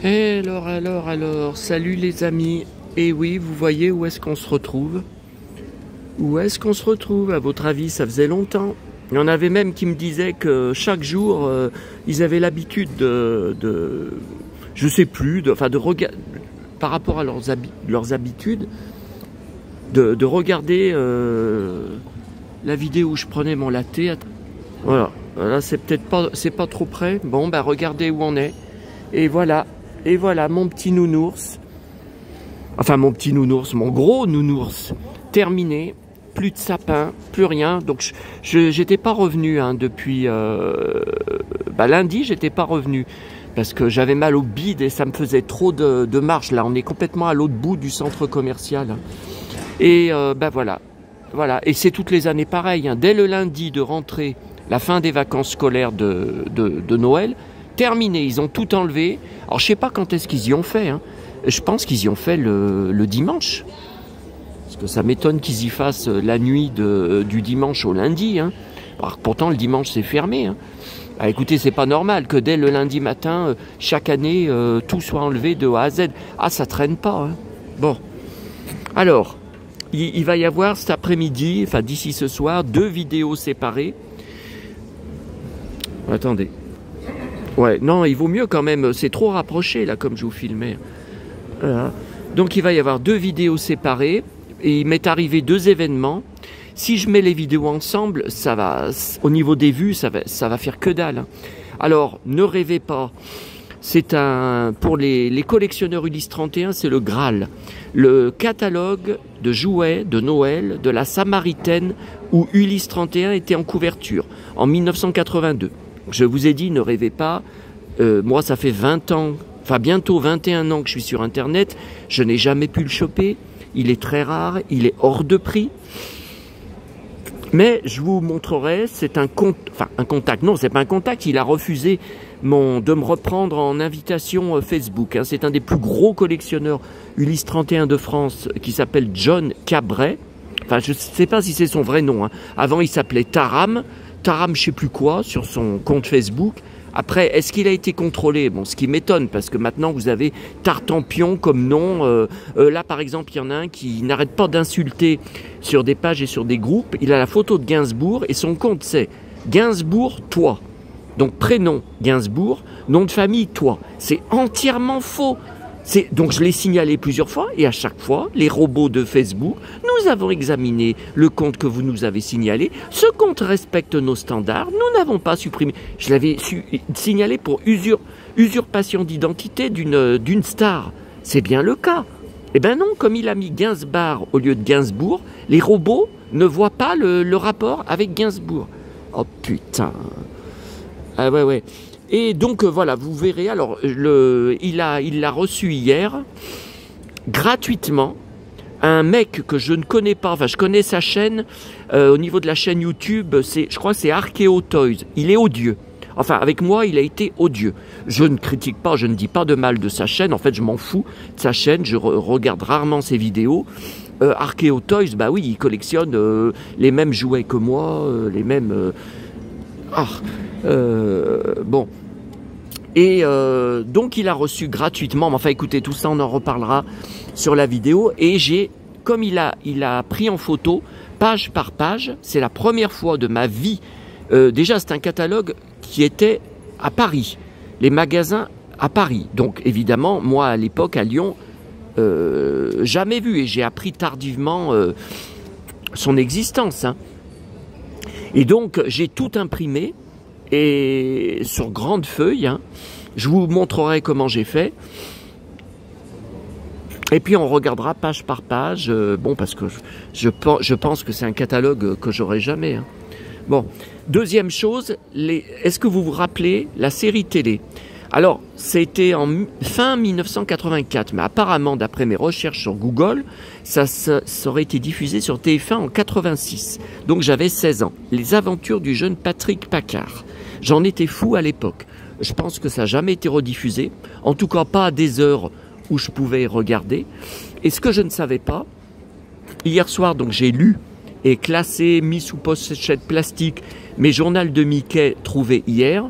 Alors, salut les amis. Et oui, vous voyez où est-ce qu'on se retrouve? Où est-ce qu'on se retrouve? À votre avis, ça faisait longtemps. Il y en avait même qui me disaient que chaque jour, ils avaient l'habitude je sais plus, de regarder, par rapport à leurs habitudes, de regarder la vidéo où je prenais mon latte. Voilà, là c'est pas trop près. Bon, bah regardez où on est. Et voilà, mon petit nounours. Enfin, mon petit nounours, mon gros nounours, terminé. Plus de sapin, plus rien. Donc, j'étais pas revenu depuis lundi. J'étais pas revenu parce que j'avais mal au bide et ça me faisait trop de marche. Là, on est complètement à l'autre bout du centre commercial. Et voilà. Et c'est toutes les années pareil. Dès le lundi de rentrée, la fin des vacances scolaires de Noël, terminé. Ils ont tout enlevé. Alors, je sais pas quand est-ce qu'ils y ont fait. Je pense qu'ils y ont fait le dimanche. Parce que ça m'étonne qu'ils y fassent la nuit du dimanche au lundi. Alors, pourtant, le dimanche, c'est fermé. Ah, écoutez, c'est pas normal que dès le lundi matin, chaque année, tout soit enlevé de A à Z. Ah, ça traîne pas. Bon. Alors, il va y avoir cet après-midi, enfin d'ici ce soir, 2 vidéos séparées. Attendez. Ouais, non, il vaut mieux quand même. C'est trop rapproché, là, comme je vous filmais. Voilà. Donc, il va y avoir 2 vidéos séparées. Et il m'est arrivé 2 événements. Si je mets les vidéos ensemble, ça va, au niveau des vues, ça va faire que dalle. Alors, ne rêvez pas. C'est pour les collectionneurs Ulysse 31, c'est le Graal. Le catalogue de jouets de Noël de la Samaritaine où Ulysse 31 était en couverture en 1982. Je vous ai dit, ne rêvez pas. Moi, ça fait 20 ans, enfin bientôt 21 ans que je suis sur Internet. Je n'ai jamais pu le choper. Il est très rare, il est hors de prix. Mais je vous montrerai, c'est un contact. Non, c'est pas un contact, il a refusé de me reprendre en invitation Facebook. C'est un des plus gros collectionneurs Ulysse 31 de France qui s'appelle John Cabret. Enfin, je sais pas si c'est son vrai nom. Avant, il s'appelait Taram je sais plus quoi, sur son compte Facebook. Après, est-ce qu'il a été contrôlé? Bon, ce qui m'étonne, parce que maintenant, vous avez Tartampion comme nom. Là, par exemple, il y en a un qui n'arrête pas d'insulter sur des pages et sur des groupes. Il a la photo de Gainsbourg et son compte, c'est Gainsbourg, toi. Donc, prénom, Gainsbourg, nom de famille, toi. C'est entièrement faux. Donc, je l'ai signalé plusieurs fois et à chaque fois, les robots de Facebook, nous avons examiné le compte que vous nous avez signalé. Ce compte respecte nos standards. Nous n'avons pas supprimé. Je l'avais signalé pour usurpation d'identité d'une star. C'est bien le cas. Eh bien non, comme il a mis Gainsbar au lieu de Gainsbourg, les robots ne voient pas le rapport avec Gainsbourg. Oh putain. Ah ouais. Et donc voilà, vous verrez, alors il l'a reçu hier, gratuitement, un mec que je ne connais pas, enfin je connais sa chaîne, au niveau de la chaîne YouTube, je crois que c'est Archeo Toys, il est odieux. Enfin, avec moi, il a été odieux. Je ne critique pas, je ne dis pas de mal de sa chaîne, en fait je m'en fous de sa chaîne, je regarde rarement ses vidéos. Archeo Toys, bah oui, il collectionne les mêmes jouets que moi, les mêmes... bon... Et donc il a reçu gratuitement, mais enfin écoutez, tout ça on en reparlera sur la vidéo. Et comme il a pris en photo, page par page, c'est la première fois de ma vie. Déjà c'est un catalogue qui était à Paris, les magasins à Paris. Donc évidemment, moi à l'époque à Lyon, jamais vu, et j'ai appris tardivement son existence. Et donc j'ai tout imprimé. Et sur grande feuille, je vous montrerai comment j'ai fait. Et puis on regardera page par page, bon parce que je pense que c'est un catalogue que j'aurai jamais. Bon, deuxième chose, est-ce que vous vous rappelez la série télé? Alors, c'était en fin 1984, mais apparemment, d'après mes recherches sur Google, ça aurait été diffusé sur TF1 en 86. Donc j'avais 16 ans. Les aventures du jeune Patrick Paccard. J'en étais fou à l'époque. Je pense que ça n'a jamais été rediffusé. En tout cas, pas à des heures où je pouvais regarder. Et ce que je ne savais pas, hier soir, donc j'ai lu et classé, mis sous pochette plastique, mes journaux de Mickey trouvés hier,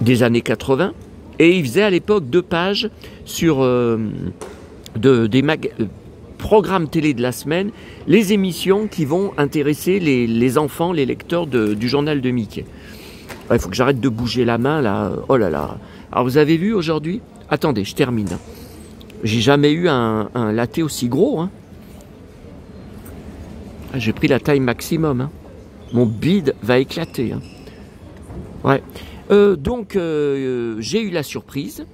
des années 80. Et il faisait à l'époque 2 pages sur des programmes télé de la semaine, les émissions qui vont intéresser les enfants, les lecteurs du journal de Mickey. Il faut que j'arrête de bouger la main là. Oh là là. Alors vous avez vu aujourd'hui? Attendez, je termine. J'ai jamais eu un latte aussi gros. Hein. J'ai pris la taille maximum. Hein. Mon bide va éclater. Hein. Ouais. Donc j'ai eu la surprise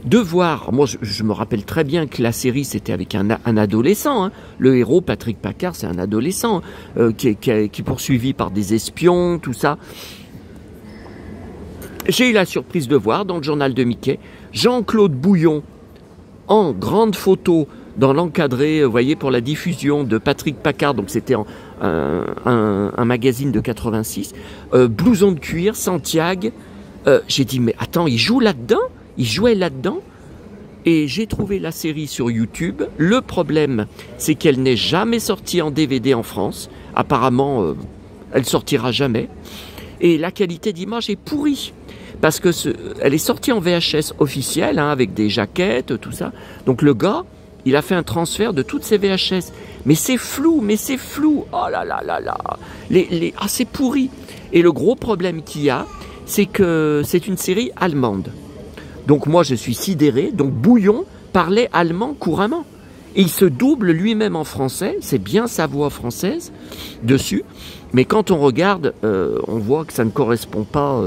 de voir, moi je me rappelle très bien que la série c'était avec un adolescent, hein. Le héros Patrick Paccard c'est un adolescent qui est poursuivi par des espions, tout ça. J'ai eu la surprise de voir dans le journal de Mickey, Jean-Claude Bouillon en grande photo dans l'encadré, vous voyez, pour la diffusion de Patrick Paccard, donc c'était un magazine de 86, blouson de cuir, Santiago. J'ai dit mais attends, il joue là-dedans? Il jouait là-dedans et j'ai trouvé la série sur YouTube. Le problème, c'est qu'elle n'est jamais sortie en DVD en France. Apparemment, elle sortira jamais. Et la qualité d'image est pourrie. Parce que elle est sortie en VHS officielle, hein, avec des jaquettes, tout ça. Donc le gars, il a fait un transfert de toutes ses VHS. Mais c'est flou, Oh là là là là. C'est pourri. Et le gros problème qu'il y a, c'est que c'est une série allemande. Donc moi je suis sidéré, donc Bouillon parlait allemand couramment. Et il se double lui-même en français, c'est bien sa voix française dessus, mais quand on regarde, on voit que ça ne correspond pas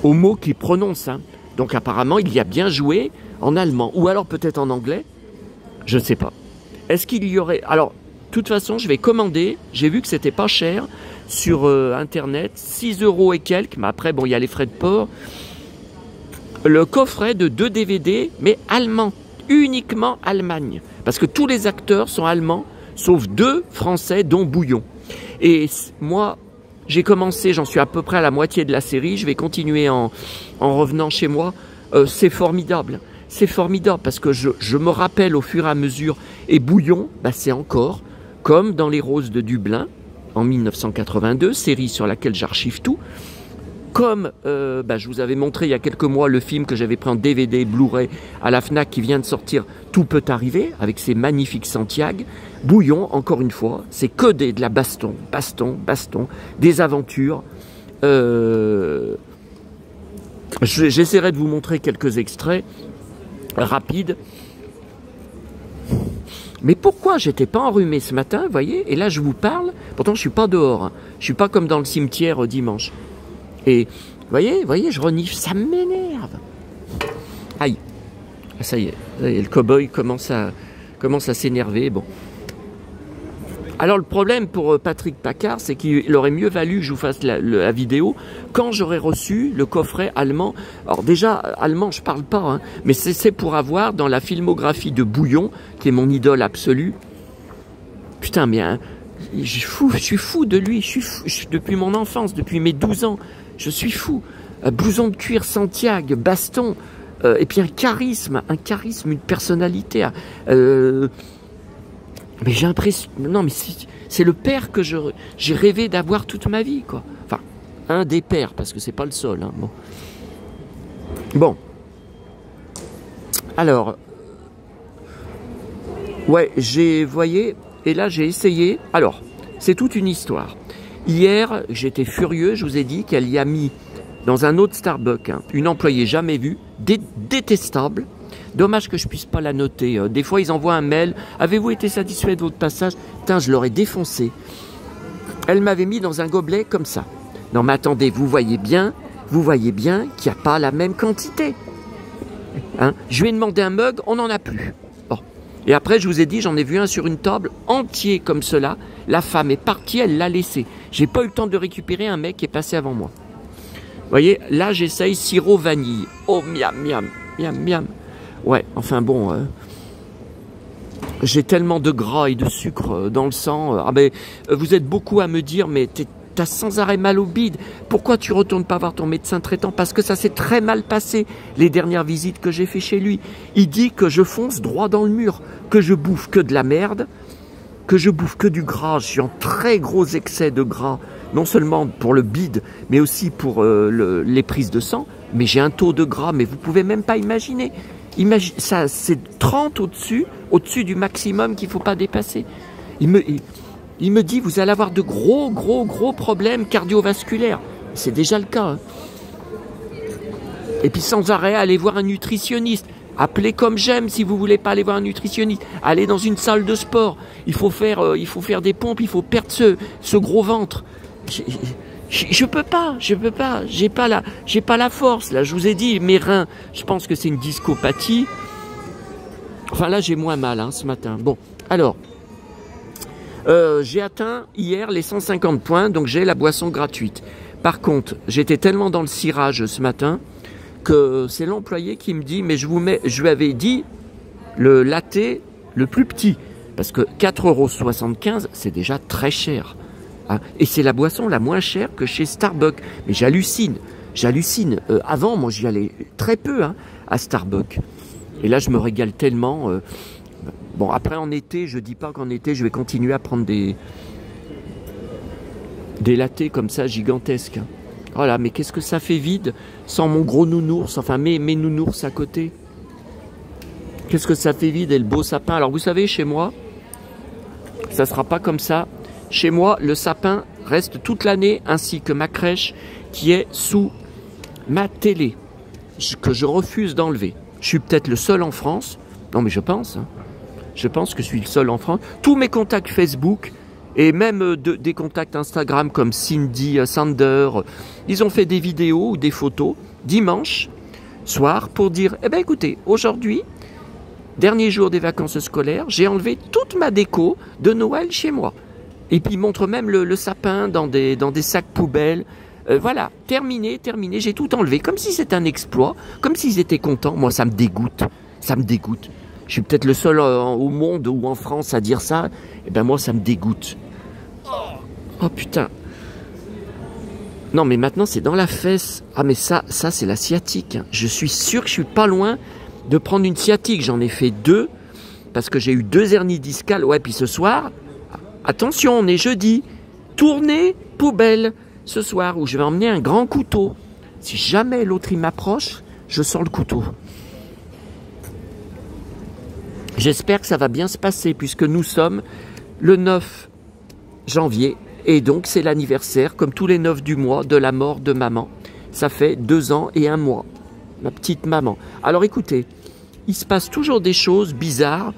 aux mots qu'il prononce. Hein. Donc apparemment il y a bien joué en allemand, ou alors peut-être en anglais, je ne sais pas. Est-ce qu'il y aurait... Alors, de toute façon, je vais commander, j'ai vu que c'était pas cher sur Internet, 6 € et quelques, mais après, bon, il y a les frais de port. Le coffret de 2 DVD, mais allemand, uniquement Allemagne. Parce que tous les acteurs sont allemands, sauf 2 Français, dont Bouillon. Et moi, j'ai commencé, j'en suis à peu près à la moitié de la série, je vais continuer en revenant chez moi. C'est formidable. C'est formidable parce que je me rappelle au fur et à mesure, et Bouillon, bah, c'est encore comme dans Les Roses de Dublin, en 1982, série sur laquelle j'archive tout. Comme je vous avais montré il y a quelques mois le film que j'avais pris en DVD, Blu-ray à la Fnac qui vient de sortir, Tout peut arriver, avec ses magnifiques Santiago. Bouillon, encore une fois, c'est que de la baston, des aventures. J'essaierai de vous montrer quelques extraits rapides. Mais pourquoi j'étais pas enrhumé ce matin, vous voyez? Et là je vous parle, pourtant je suis pas dehors, hein. Je suis pas comme dans le cimetière dimanche. Et vous voyez, je renifle, ça m'énerve. Aïe, ça y est, le cow-boy commence à s'énerver. Bon. Alors le problème pour Patrick Paccard, c'est qu'il aurait mieux valu que je vous fasse la vidéo quand j'aurais reçu le coffret allemand. Alors déjà, allemand, je parle pas, hein, mais c'est pour avoir dans la filmographie de Bouillon, qui est mon idole absolue. Putain, mais hein, je suis fou de lui, depuis mon enfance, depuis mes 12 ans. Je suis fou. Blouson de cuir, Santiago, baston, et puis un charisme, une personnalité. Mais j'ai l'impression... Non, mais c'est le père que j'ai rêvé d'avoir toute ma vie, quoi. Enfin, un des pères, parce que c'est pas le seul. Hein. Bon. Alors... Ouais, voyez, et là j'ai essayé... Alors, c'est toute une histoire. Hier, j'étais furieux, je vous ai dit qu'elle y a mis dans un autre Starbucks, hein, une employée jamais vue, détestable. Dommage que je puisse pas la noter. Des fois, ils envoient un mail. Avez-vous été satisfait de votre passage? Putain, je l'aurais défoncé. Elle m'avait mis dans un gobelet comme ça. Non, mais attendez, vous voyez bien qu'il n'y a pas la même quantité. Hein, je lui ai demandé un mug, on n'en a plus. Bon. Et après, je vous ai dit, j'en ai vu un sur une table entier comme cela. La femme est partie, elle l'a laissé. J'ai pas eu le temps de récupérer un mec qui est passé avant moi. Vous voyez, là, j'essaye sirop vanille. Oh, miam, miam, miam, miam. Ouais, enfin bon, j'ai tellement de gras et de sucre dans le sang. Vous êtes beaucoup à me dire, mais t'as sans arrêt mal au bide. Pourquoi tu retournes pas voir ton médecin traitant? Parce que ça s'est très mal passé, les dernières visites que j'ai fait chez lui. Il dit que je fonce droit dans le mur, que je bouffe que de la merde, que je bouffe que du gras. Je suis en très gros excès de gras, non seulement pour le bide, mais aussi pour les prises de sang. mais j'ai un taux de gras, mais vous pouvez même pas imaginer. Ça, c'est 30 au-dessus du maximum qu'il ne faut pas dépasser. Il me dit, vous allez avoir de gros problèmes cardiovasculaires. C'est déjà le cas. Hein. Et puis sans arrêt, allez voir un nutritionniste. Appelez comme j'aime si vous voulez pas aller voir un nutritionniste. Allez dans une salle de sport. Il faut faire des pompes, il faut perdre ce gros ventre. Je peux pas. J'ai pas la force. Là, je vous ai dit, mes reins, je pense que c'est une discopathie. Enfin là, j'ai moins mal hein, ce matin. Bon, alors, j'ai atteint hier les 150 points, donc j'ai la boisson gratuite. Par contre, j'étais tellement dans le cirage ce matin que c'est l'employé qui me dit, mais je lui avais dit le latte le plus petit, parce que 4,75 €, c'est déjà très cher. Hein. Et c'est la boisson la moins chère que chez Starbucks. Mais j'hallucine. Avant, moi, j'y allais très peu hein, à Starbucks. Et là, je me régale tellement. Bon, après, en été, je dis pas qu'en été, je vais continuer à prendre des lattés comme ça, gigantesques. Voilà, mais qu'est-ce que ça fait vide sans mon gros nounours, enfin mes nounours à côté. Qu'est-ce que ça fait vide et le beau sapin. Alors vous savez, chez moi, ça sera pas comme ça. Chez moi, le sapin reste toute l'année, ainsi que ma crèche qui est sous ma télé, que je refuse d'enlever. Je suis peut-être le seul en France, non mais je pense que je suis le seul en France. Tous mes contacts Facebook, et même des contacts Instagram comme Cindy Sander, ils ont fait des vidéos ou des photos dimanche soir pour dire, eh bien écoutez, aujourd'hui, dernier jour des vacances scolaires, j'ai enlevé toute ma déco de Noël chez moi. Et puis ils montrent même le sapin dans des sacs poubelles. Voilà, terminé, j'ai tout enlevé, comme si c'était un exploit, comme s'ils étaient contents. Moi, ça me dégoûte. Je suis peut-être le seul au monde ou en France à dire ça. Eh ben moi, ça me dégoûte. Oh putain. Non, mais maintenant, c'est dans la fesse. Ah, mais ça c'est la sciatique. Je suis sûr que je suis pas loin de prendre une sciatique. J'en ai fait 2, parce que j'ai eu 2 hernies discales. Ouais, puis ce soir, attention, on est jeudi. Tournée poubelle ce soir, où je vais emmener un grand couteau. Si jamais l'autre il m'approche, je sors le couteau. J'espère que ça va bien se passer, puisque nous sommes le 9 janvier. Et donc, c'est l'anniversaire, comme tous les 9 du mois, de la mort de maman. Ça fait 2 ans et 1 mois. Ma petite maman. Alors écoutez, il se passe toujours des choses bizarres,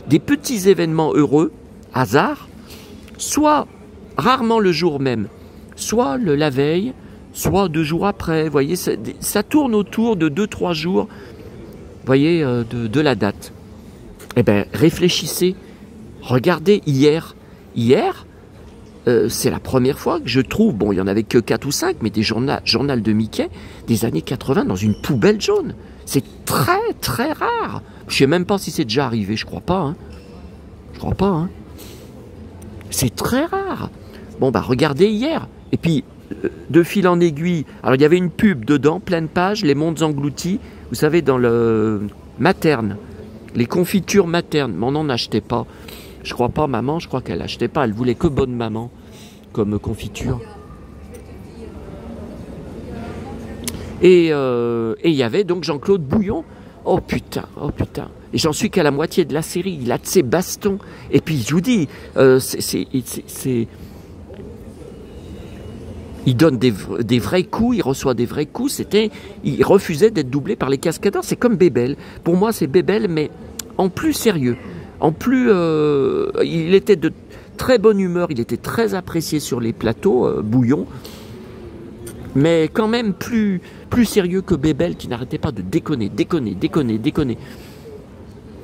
des petits événements heureux, hasard, soit rarement le jour même, soit la veille, soit 2 jours après. Vous voyez, ça tourne autour de 2-3 jours, vous voyez, de la date. Eh bien, réfléchissez. Regardez hier, c'est la première fois que je trouve, bon, il n'y en avait que 4 ou 5, mais des journal de Mickey des années 80 dans une poubelle jaune. C'est très rare. Je ne sais même pas si c'est déjà arrivé, je crois pas. Hein. C'est très rare. Bon, bah, regardez hier. Et puis, de fil en aiguille, alors il y avait une pub dedans, pleine page, les mondes engloutis, vous savez, dans le materne, les confitures maternes, mais on n'en achetait pas. Je crois pas, maman, je crois qu'elle achetait pas. Elle voulait que bonne maman comme confiture. Et il y avait donc Jean-Claude Bouillon. Oh putain. Et j'en suis qu'à la moitié de la série. Il a de ses bastons. Et puis je vous dis, il donne des vrais coups, il reçoit des vrais coups. Il refusait d'être doublé par les cascadeurs. C'est comme Bébel. Pour moi, c'est Bébel, mais en plus sérieux. En plus, il était de très bonne humeur, il était très apprécié sur les plateaux, Bouillon, mais quand même plus sérieux que Bébel, qui n'arrêtait pas de déconner.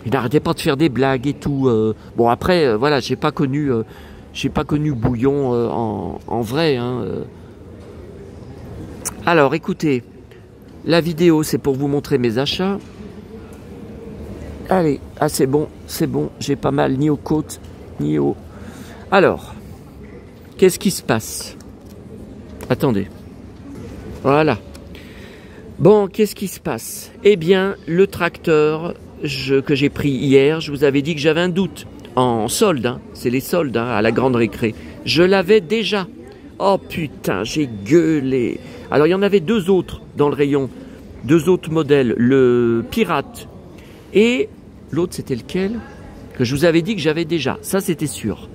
Il n'arrêtait pas de faire des blagues et tout. Bon, après, voilà, j'ai pas connu Bouillon en vrai. Hein. Alors, écoutez, la vidéo, c'est pour vous montrer mes achats. Allez, c'est bon, j'ai pas mal ni aux côtes, ni aux... Alors, qu'est-ce qui se passe? Attendez. Voilà. Bon, qu'est-ce qui se passe? Eh bien, le tracteur que j'ai pris hier, je vous avais dit que j'avais un doute. En solde, hein, c'est les soldes hein, à la grande récré. Je l'avais déjà. Oh putain, j'ai gueulé. Alors il y en avait deux autres dans le rayon, deux autres modèles, le Pirate et l'autre c'était lequel? Que je vous avais dit que j'avais déjà, ça c'était sûr.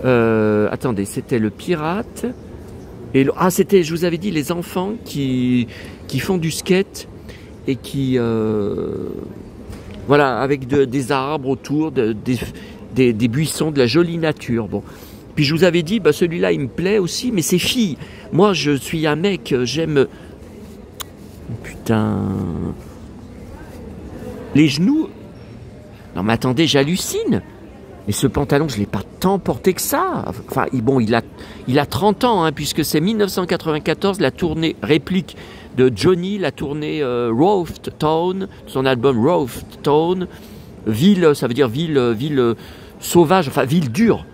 Attendez, c'était le Pirate et c'était, je vous avais dit, les enfants qui font du skate et qui voilà, avec des arbres autour, des buissons, de la jolie nature. Bon. Puis je vous avais dit, bah, celui-là il me plaît aussi, mais c'est filles. Moi je suis un mec, j'aime... Putain... Les genoux... Non mais attendez, j'hallucine. Mais ce pantalon, je ne l'ai pas tant porté que ça. Enfin, bon, il a 30 ans, hein, puisque c'est 1994, la tournée réplique de Johnny, la tournée Rough Town, son album Rough Town. Ville, ça veut dire ville sauvage, enfin ville dure.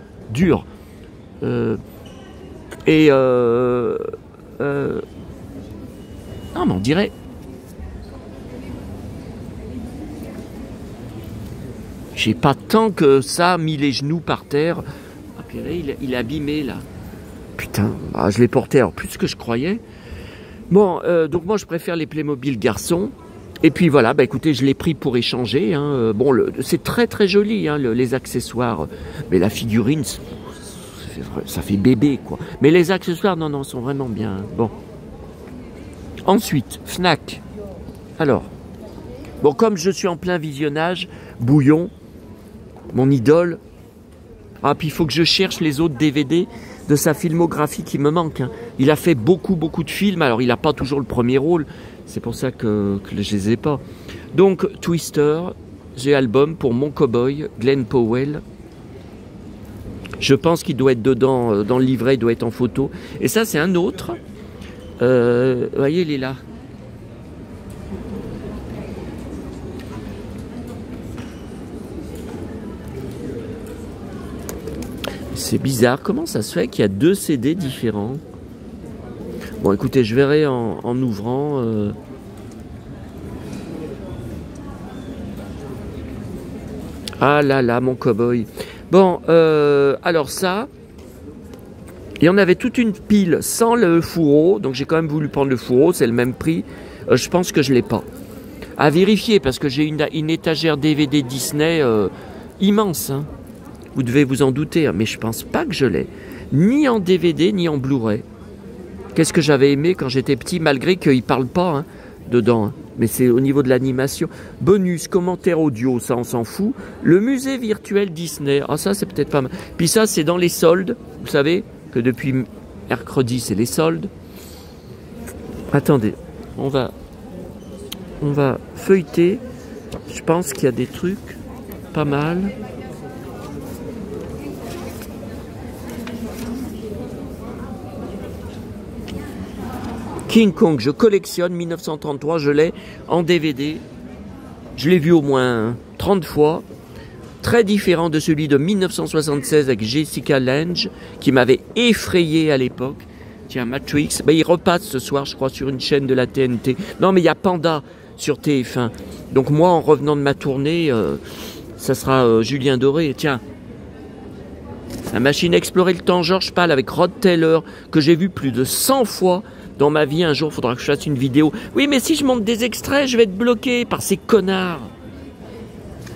Non, mais on dirait... J'ai pas tant que ça mis les genoux par terre. Ah, puis là, il est abîmé, là. Putain, bah, je l'ai porté alors plus que je croyais. Bon, donc moi, je préfère les Playmobil garçons. Et puis voilà, bah écoutez, je l'ai pris pour échanger. Hein. Bon, c'est très très joli, hein, les accessoires. Mais la figurine, ça fait bébé, quoi. Mais les accessoires, non, sont vraiment bien. Bon. Ensuite, Fnac. Alors, bon, comme je suis en plein visionnage, Bouillon, mon idole. Ah, puis il faut que je cherche les autres DVD de sa filmographie qui me manque. Hein. Il a fait beaucoup de films. Alors, il n'a pas toujours le premier rôle. C'est pour ça que je les ai pas. Donc, Twister, j'ai album pour Mon Cowboy, Glenn Powell. Je pense qu'il doit être dedans, dans le livret, il doit être en photo. Et ça, c'est un autre. Vous voyez, il est là. C'est bizarre, comment ça se fait qu'il y a deux CD différents? Bon, écoutez, je verrai en ouvrant. Ah là, mon cow-boy. Bon, alors ça, il y en avait toute une pile sans le fourreau, donc j'ai quand même voulu prendre le fourreau, c'est le même prix. Je pense que je ne l'ai pas. À vérifier, parce que j'ai une étagère DVD Disney immense, hein. Vous devez vous en douter, hein, mais je pense pas que je l'ai. Ni en DVD, ni en Blu-ray. Qu'est-ce que j'avais aimé quand j'étais petit, malgré qu'il ne parle pas hein, dedans. Hein. Mais c'est au niveau de l'animation. Bonus, commentaire audio, ça on s'en fout. Le musée virtuel Disney. Ah ça c'est peut-être pas mal. Puis ça c'est dans les soldes. Vous savez que depuis mercredi c'est les soldes. Attendez, on va feuilleter. Je pense qu'il y a des trucs pas mal. King Kong, je collectionne, 1933, je l'ai en DVD. Je l'ai vu au moins 30 fois. Très différent de celui de 1976 avec Jessica Lange, qui m'avait effrayé à l'époque. Tiens, Matrix, ben, il repasse ce soir, je crois, sur une chaîne de la TNT. Non, mais il y a Panda sur TF1. Donc moi, en revenant de ma tournée, ça sera Julien Doré. Tiens, la machine à explorer le temps, George Pal avec Rod Taylor, que j'ai vu plus de 100 fois. Dans ma vie, un jour, il faudra que je fasse une vidéo. Oui, mais si je monte des extraits, je vais être bloqué par ces connards.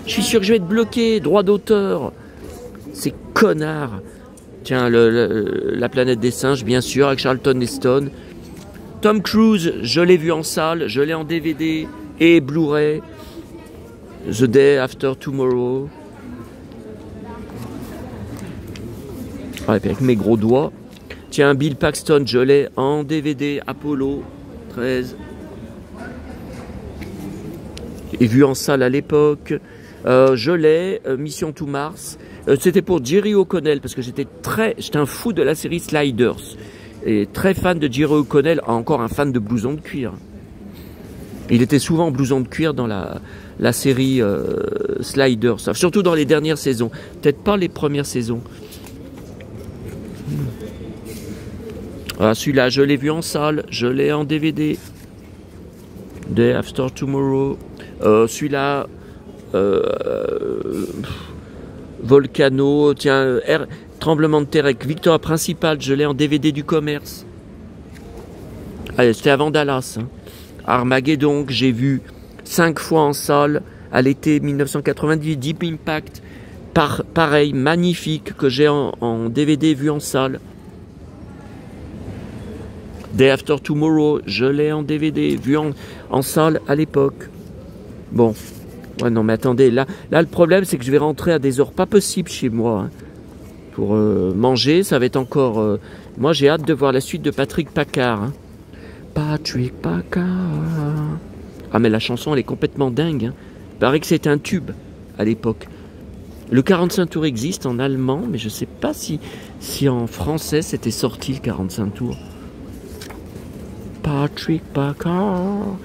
Je suis sûr que je vais être bloqué, droit d'auteur. Ces connards. Tiens, la planète des singes, bien sûr, avec Charlton Heston. Tom Cruise, je l'ai vu en salle, je l'ai en DVD et Blu-ray. The Day After Tomorrow. Ouais, avec mes gros doigts. Tiens, Bill Paxton, je l'ai en DVD, Apollo 13. Et vu en salle à l'époque. Je l'ai, Mission to Mars. C'était pour Jerry O'Connell, parce que j'étais un fou de la série Sliders. Et très fan de Jerry O'Connell, encore un fan de blouson de cuir. Il était souvent en blouson de cuir dans la série Sliders, surtout dans les dernières saisons. Peut-être pas les premières saisons. Ah, celui-là, je l'ai vu en salle, je l'ai en DVD. Day After Tomorrow. Celui-là, Volcano, tiens, Tremblement de terre avec Victoire Principale, je l'ai en DVD du commerce. C'était avant Dallas. Hein. Armageddon, que j'ai vu 5 fois en salle à l'été 1998. Deep Impact, pareil, magnifique, que j'ai en DVD vu en salle. Day After Tomorrow, je l'ai en DVD vu en salle à l'époque. Bon, ouais, non mais attendez, là le problème c'est que je vais rentrer à des heures pas possibles chez moi. Hein. Pour manger, ça va être encore... moi j'ai hâte de voir la suite de Patrick Paccard. Hein. Patrick Paccard. Ah mais la chanson elle est complètement dingue. Hein. Il paraît que c'est un tube à l'époque. Le 45 tours existe en allemand, mais je sais pas si en français c'était sorti le 45 tours. Patrick Paccard.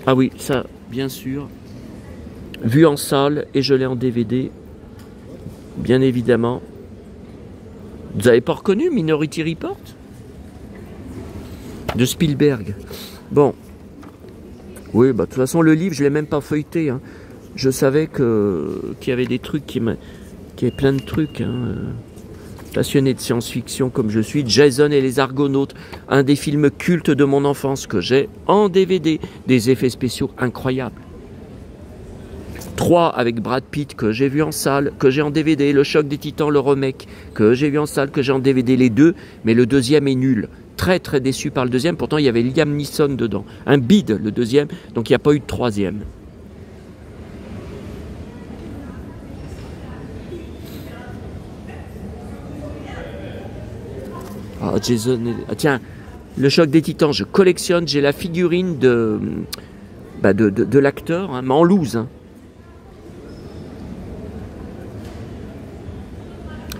Ah oui, ça, bien sûr. Vu en salle et je l'ai en DVD. Bien évidemment. Vous avez pas reconnu Minority Report? De Spielberg. Bon. Oui, bah de toute façon le livre je l'ai même pas feuilleté. Hein. Je savais qu'il y avait des trucs qu'il y avait plein de trucs. Hein. Passionné de science-fiction comme je suis. Jason et les Argonautes, un des films cultes de mon enfance que j'ai en DVD. Des effets spéciaux incroyables. 3 avec Brad Pitt que j'ai vu en salle, que j'ai en DVD. Le Choc des Titans, le remake que j'ai vu en salle, que j'ai en DVD. Les deux, mais le deuxième est nul. Très très déçu par le deuxième. Pourtant il y avait Liam Neeson dedans. Un bide le deuxième, donc il n'y a pas eu de troisième. Ah, Jason... Ah, tiens, le Choc des Titans, je collectionne. J'ai la figurine de l'acteur, hein, mais en loose. Hein.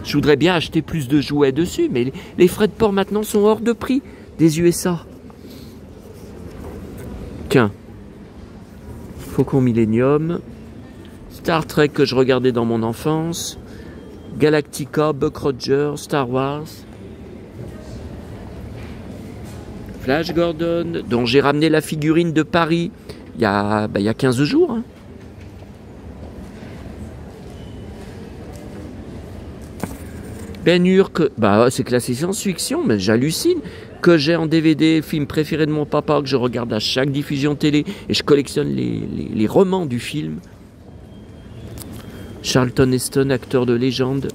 Je voudrais bien acheter plus de jouets dessus, mais les frais de port maintenant sont hors de prix des USA. Tiens, Faucon Millenium, Star Trek que je regardais dans mon enfance, Galactica, Buck Rogers, Star Wars, Flash Gordon, dont j'ai ramené la figurine de Paris il y a 15 jours. Hein. Ben Hur, c'est classé science-fiction, mais j'hallucine, que j'ai en DVD, film préféré de mon papa, que je regarde à chaque diffusion télé, et je collectionne les romans du film. Charlton Heston, acteur de légende,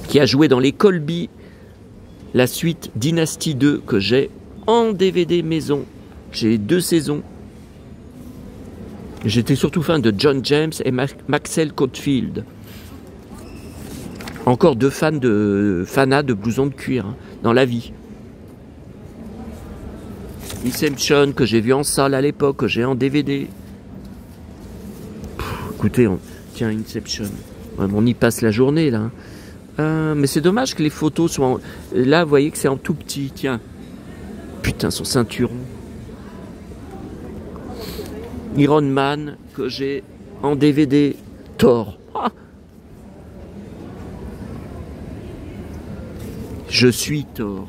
qui a joué dans les Colby, la suite Dynasty 2, que j'ai en DVD maison. J'ai 2 saisons. J'étais surtout fan de John James et Maxwell Caulfield. Encore 2 fans de fanat de blousons de cuir hein, dans la vie. Inception que j'ai vu en salle à l'époque, que j'ai en DVD. Écoutez, tiens Inception. On y passe la journée là. Mais c'est dommage que les photos soient... Là, vous voyez que c'est en tout petit. Tiens. Putain, son ceinturon. Iron Man que j'ai en DVD. Thor. Ah. Je suis Thor.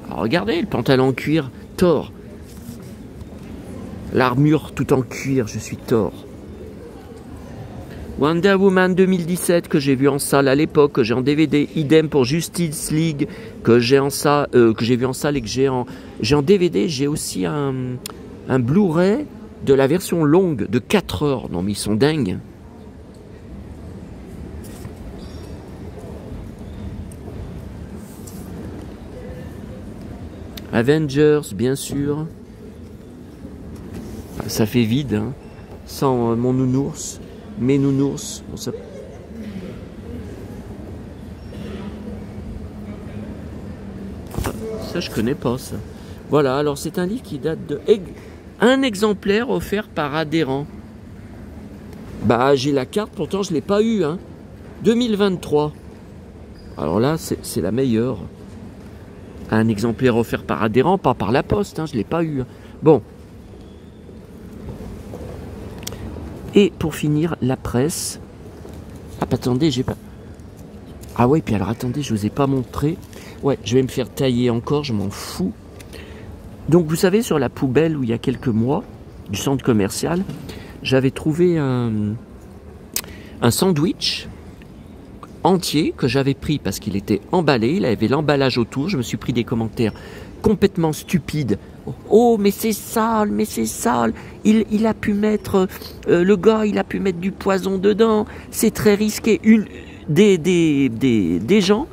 Alors, regardez, le pantalon en cuir, Thor. L'armure tout en cuir, je suis Thor. Wonder Woman 2017 que j'ai vu en salle à l'époque, que j'ai en DVD. Idem pour Justice League que j'ai en salle, que j'ai vu en salle et que j'ai en DVD. J'ai aussi un Blu-ray de la version longue de 4 heures. Non mais ils sont dingues. Avengers, bien sûr. Ça fait vide, hein. Sans mon nounours. Mes nounours. Bon, ça... ça, je connais pas, ça. Voilà, alors c'est un livre qui date de... Un exemplaire offert par adhérent. Bah, j'ai la carte, pourtant je l'ai pas eu, hein. 2023. Alors là, c'est la meilleure. Un exemplaire offert par adhérent, pas par la poste, hein, je l'ai pas eu. Bon. Et pour finir, la presse. Ah, attendez, j'ai pas... Ah ouais, puis alors attendez, je vous ai pas montré. Ouais, je vais me faire tailler encore, je m'en fous. Donc vous savez, sur la poubelle où il y a quelques mois, du centre commercial, j'avais trouvé un sandwich entier que j'avais pris parce qu'il était emballé, il avait l'emballage autour, je me suis pris des commentaires complètement stupides. Oh, mais c'est sale, il a pu mettre, le gars, il a pu mettre du poison dedans, c'est très risqué. Des gens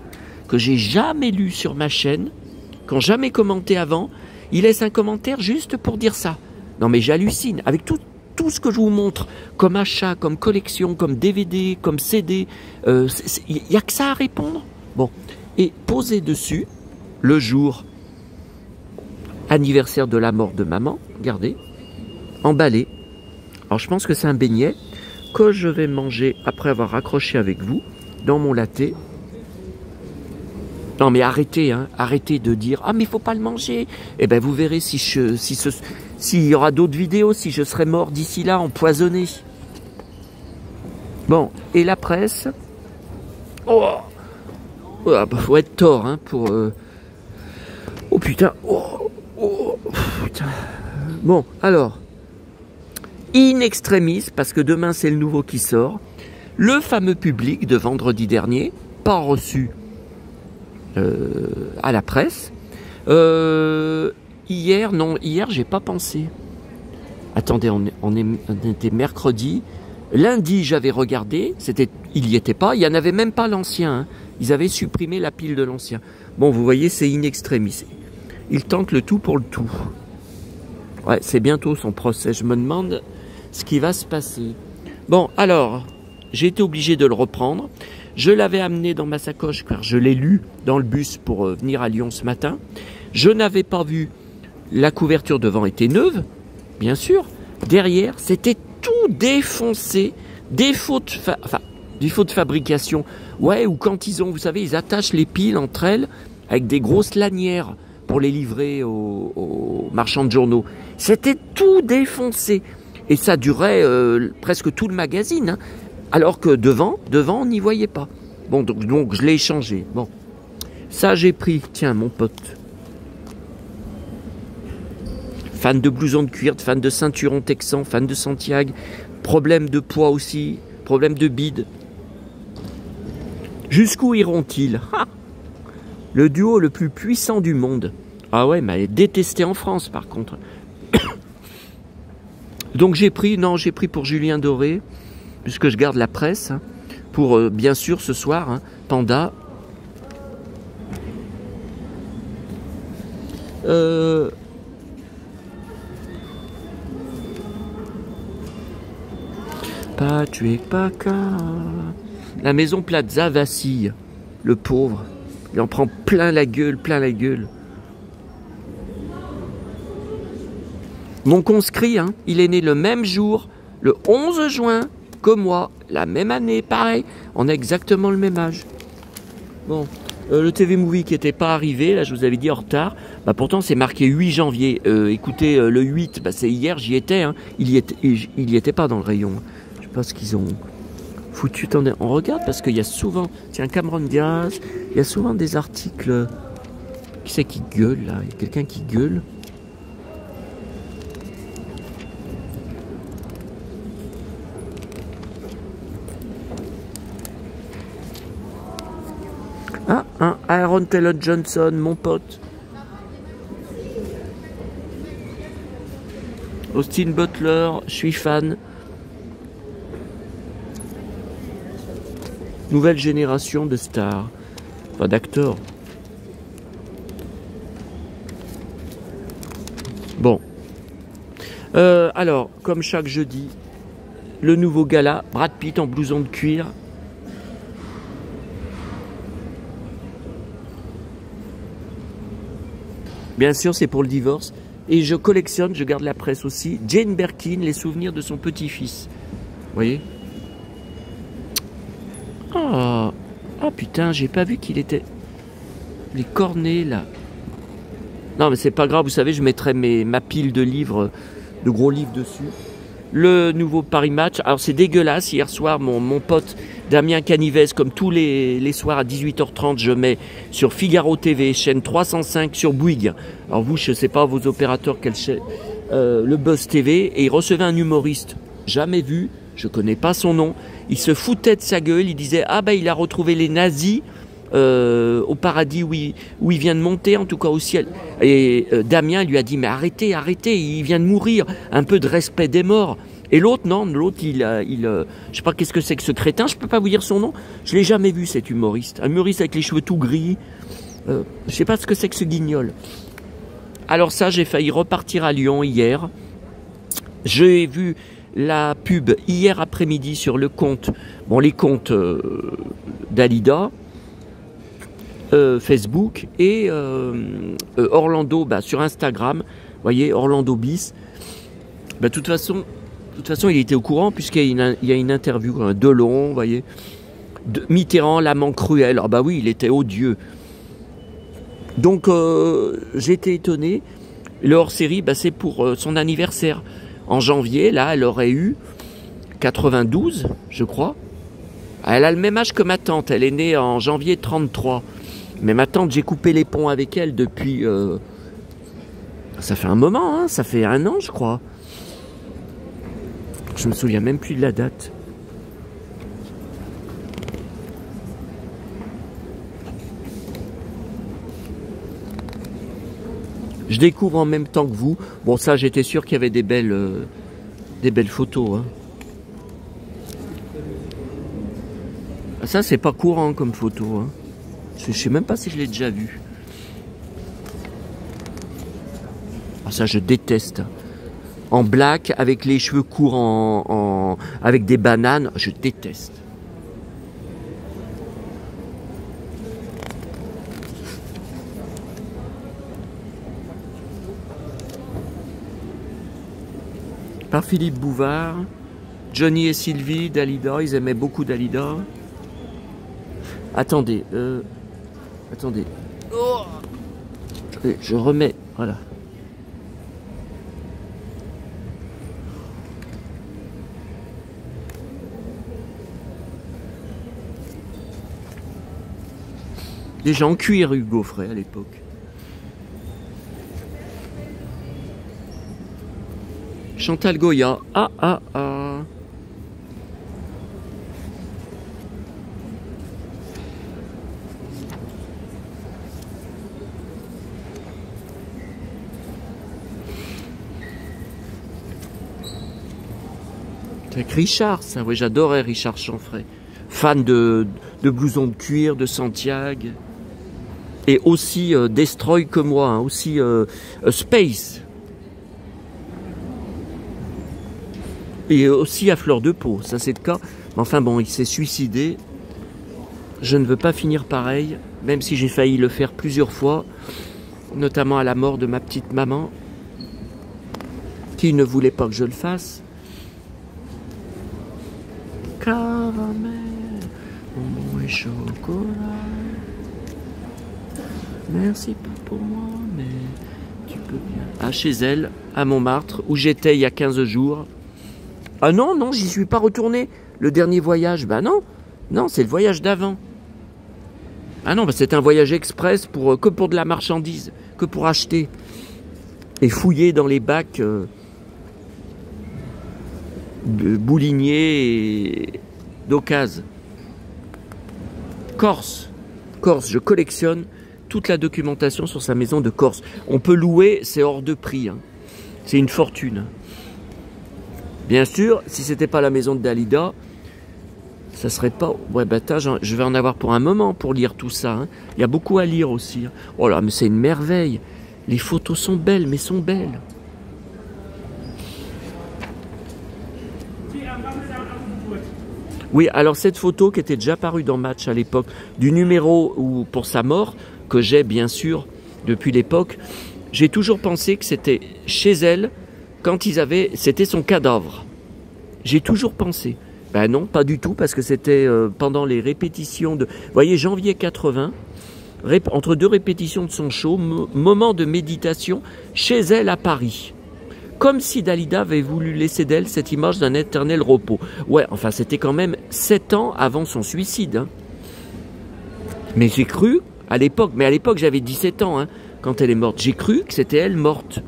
que j'ai jamais lus sur ma chaîne, qui n'ont jamais commenté avant, ils laissent un commentaire juste pour dire ça. Non mais j'hallucine, avec tout ce que je vous montre, comme achat, comme collection, comme DVD, comme CD, il n'y a que ça à répondre. Bon, et posé dessus, le jour anniversaire de la mort de maman, regardez, emballé. Alors je pense que c'est un beignet que je vais manger après avoir raccroché avec vous dans mon latte. Non mais arrêtez, hein, arrêtez de dire « Ah mais il faut pas le manger !» Eh bien vous verrez s'il y aura d'autres vidéos, si je serai mort d'ici là, empoisonné. Bon, et la presse. Oh, bah, faut être tort hein, pour... Oh putain, putain. Bon, alors, in extremis, parce que demain c'est le nouveau qui sort, le fameux public de vendredi dernier, pas reçu à la presse. Hier, j'ai pas pensé. Attendez, on était mercredi. Lundi, j'avais regardé, il y était pas, il y en avait même pas l'ancien. Hein. Ils avaient supprimé la pile de l'ancien. Bon, vous voyez, c'est in extremis. Il tente le tout pour le tout. Ouais, c'est bientôt son procès. Je me demande ce qui va se passer. Bon, alors, j'ai été obligé de le reprendre. Je l'avais amené dans ma sacoche car je l'ai lu dans le bus pour venir à Lyon ce matin. Je n'avais pas vu, la couverture devant était neuve, bien sûr. Derrière, c'était tout défoncé, défaut de fabrication. Ouais, ou quand ils savez, ils attachent les piles entre elles avec des grosses lanières pour les livrer aux marchands de journaux. C'était tout défoncé. Et ça durait presque tout le magazine. Hein. Alors que devant, on n'y voyait pas. Bon, donc je l'ai échangé. Bon, ça j'ai pris. Tiens, mon pote. Fan de blouson de cuir, fan de ceinturon texan, fan de Santiago. Problème de poids aussi, problème de bide. Jusqu'où iront-ils? Le duo le plus puissant du monde. Ah ouais, mais détesté en France par contre. Donc j'ai pris pour Julien Doré, puisque je garde la presse, hein, pour bien sûr ce soir, hein, Panda. Patrick Paca. La maison Plaza vacille, le pauvre. Il en prend plein la gueule, Mon conscrit, hein, il est né le même jour, le 11 juin, que moi, la même année, pareil. On a exactement le même âge. Bon, le TV Movie qui n'était pas arrivé, là je vous avais dit en retard, bah pourtant c'est marqué 8 janvier. Écoutez, le 8, bah c'est hier, j'y étais, hein. Il y était pas dans le rayon. Je sais pas ce qu'ils ont foutu. Attendez, on regarde parce qu'il y a souvent, tiens, Cameron Diaz, il y a souvent des articles. Qui c'est qui gueule là? Il y a quelqu'un qui gueule. Ah, un Aaron Taylor Johnson, mon pote. Austin Butler, je suis fan. Nouvelle génération de stars, enfin d'acteurs. Bon. Alors, comme chaque jeudi, le nouveau gala, Brad Pitt en blouson de cuir. Bien sûr, c'est pour le divorce. Et je collectionne, je garde la presse aussi. Jane Birkin, les souvenirs de son petit-fils. Vous voyez? Oh, putain, j'ai pas vu qu'il était... Les cornets, là. Non, mais c'est pas grave, vous savez, je mettrai ma pile de livres, de gros livres dessus. Le nouveau Paris Match. Alors, c'est dégueulasse. Hier soir, mon pote Damien Canivez, comme tous les soirs à 18h30, je mets sur Figaro TV, chaîne 305 sur Bouygues. Alors vous, je sais pas, vos opérateurs, quelle chaîne, le Buzz TV, et il recevait un humoriste, jamais vu, je connais pas son nom. il se foutait de sa gueule, il disait « Ah ben il a retrouvé les nazis au paradis où il vient de monter, en tout cas au ciel. » Et Damien lui a dit « Mais arrêtez, arrêtez, il vient de mourir, un peu de respect des morts. » Et l'autre, non, l'autre, je sais pas qu'est-ce que c'est que ce crétin, je peux pas vous dire son nom, je l'ai jamais vu cet humoriste. Un humoriste avec les cheveux tout gris, je sais pas ce que c'est que ce guignol. Alors ça, j'ai failli repartir à Lyon hier. J'ai vu la pub hier après-midi sur le compte, bon les comptes Dalida, Facebook et Orlando sur Instagram, vous voyez, Orlando Bis. De toute façon, il était au courant puisqu'il y a une interview, Delon, vous voyez, Mitterrand, l'amant cruel. Ah bah oui, il était odieux. Donc j'étais étonné. Le hors-série, c'est pour son anniversaire. En janvier, là, elle aurait eu 92, je crois. Elle a le même âge que ma tante. Elle est née en janvier 33. Mais ma tante, j'ai coupé les ponts avec elle depuis... ça fait un moment, hein, ça fait 1 an, je crois. Je me souviens même plus de la date. Je découvre en même temps que vous. Bon, ça, j'étais sûr qu'il y avait des belles photos. Hein. Ça, c'est pas courant comme photo. Hein. Je sais même pas si je l'ai déjà vu. Ah, ça, je déteste. En black, avec les cheveux courts avec des bananes, je déteste. Par Philippe Bouvard, Johnny et Sylvie, Dalida, ils aimaient beaucoup Dalida. Attendez, attendez. Oh, je remets, voilà. Déjà en cuir, Hugo Frey, à l'époque. Chantal Goya. Ah. Avec Richard, ça, oui, j'adorais Richard Chanfray. Fan de blousons de cuir, de Santiago. Et aussi Destroy que moi, hein, aussi Space. Et aussi à fleur de peau, ça c'est le cas. Mais enfin bon, il s'est suicidé. Je ne veux pas finir pareil, même si j'ai failli le faire plusieurs fois, notamment à la mort de ma petite maman, qui ne voulait pas que je le fasse. Caramel, bonbon et chocolat. Merci pas pour moi, mais tu peux bien. Ah, chez elle, à Montmartre, où j'étais il y a 15 jours. Ah non, j'y suis pas retourné. Le dernier voyage, non, c'est le voyage d'avant. Ah non, c'est un voyage express que pour de la marchandise, que pour acheter. Et fouiller dans les bacs bouliniers et d'occasion. Corse, je collectionne toute la documentation sur sa maison de Corse. On peut louer, c'est hors de prix. Hein. C'est une fortune. Bien sûr, si c'était pas la maison de Dalida, ça serait pas... Ouais, je vais en avoir pour un moment pour lire tout ça. Hein. Il y a beaucoup à lire aussi. Hein. Oh là, mais c'est une merveille. Les photos sont belles, mais sont belles. Oui, alors cette photo qui était déjà parue dans Match à l'époque, du numéro pour sa mort, que j'ai bien sûr depuis l'époque, j'ai toujours pensé que c'était chez elle, quand c'était son cadavre. J'ai toujours pensé. Ben non, pas du tout, parce que c'était pendant les répétitions de... Vous voyez, janvier 80, entre 2 répétitions de son show, moment de méditation, chez elle à Paris. Comme si Dalida avait voulu laisser d'elle cette image d'un éternel repos. Ouais, enfin, c'était quand même 7 ans avant son suicide. Hein. Mais j'ai cru, à l'époque, j'avais 17 ans, hein, quand elle est morte, j'ai cru que c'était elle morte.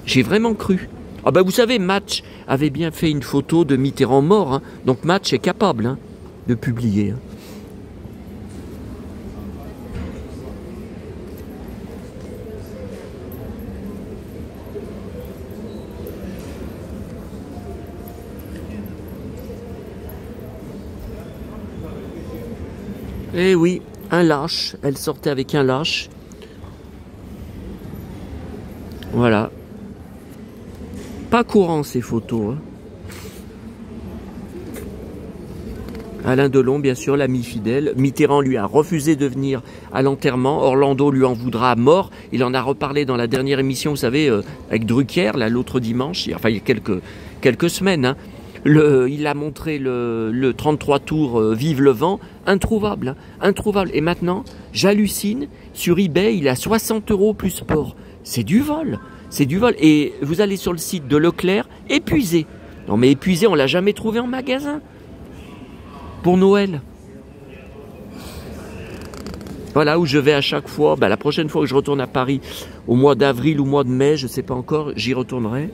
J'ai vraiment cru. Ah ben vous savez, Match avait bien fait une photo de Mitterrand mort, hein. Donc Match est capable hein, de publier. Hein. Eh oui, un lâche, elle sortait avec un lâche. Voilà. Pas courant ces photos. Hein. Alain Delon, bien sûr, l'ami fidèle. Mitterrand lui a refusé de venir à l'enterrement. Orlando lui en voudra à mort. Il en a reparlé dans la dernière émission, vous savez, avec Drucker, là, l'autre dimanche, enfin il y a quelques semaines. Hein. Il a montré le 33 tours Vive le vent, introuvable, hein, introuvable. Et maintenant, j'hallucine, sur eBay, il est à 60 € plus port. C'est du vol, c'est du vol. Et vous allez sur le site de Leclerc, épuisé. Non mais épuisé, on l'a jamais trouvé en magasin. Pour Noël. Voilà où je vais à chaque fois. Ben, la prochaine fois que je retourne à Paris, au mois d'avril ou mois de mai, je ne sais pas encore, j'y retournerai.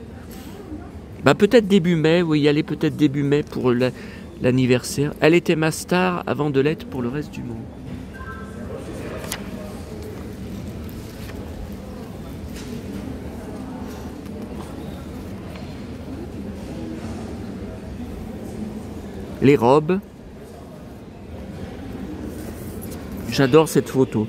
Ben, peut-être début mai, oui, y aller peut-être début mai pour l'anniversaire. Elle était ma star avant de l'être pour le reste du monde. Les robes. J'adore cette photo.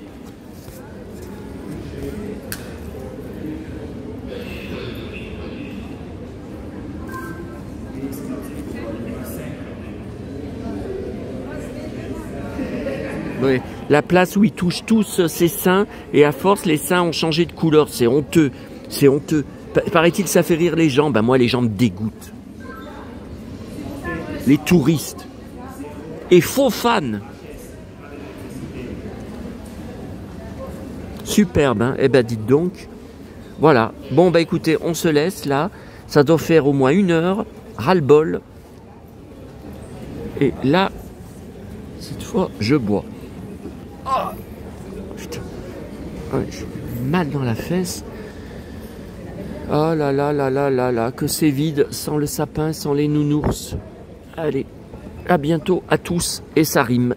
Oui, la place où ils touchent tous ses seins et à force les seins ont changé de couleur. C'est honteux. C'est honteux. Paraît-il ça fait rire les gens. Ben moi les gens me dégoûtent. Les touristes. Et faux fans. Superbe, hein? Eh ben dites donc. Voilà. Bon bah écoutez, on se laisse là. Ça doit faire au moins 1 heure. Ras-le-bol. Et là, cette fois, je bois. Oh putain. Ouais, j'ai mal dans la fesse. Oh là là là là là là, que c'est vide sans le sapin, sans les nounours. Allez, à bientôt à tous et ça rime.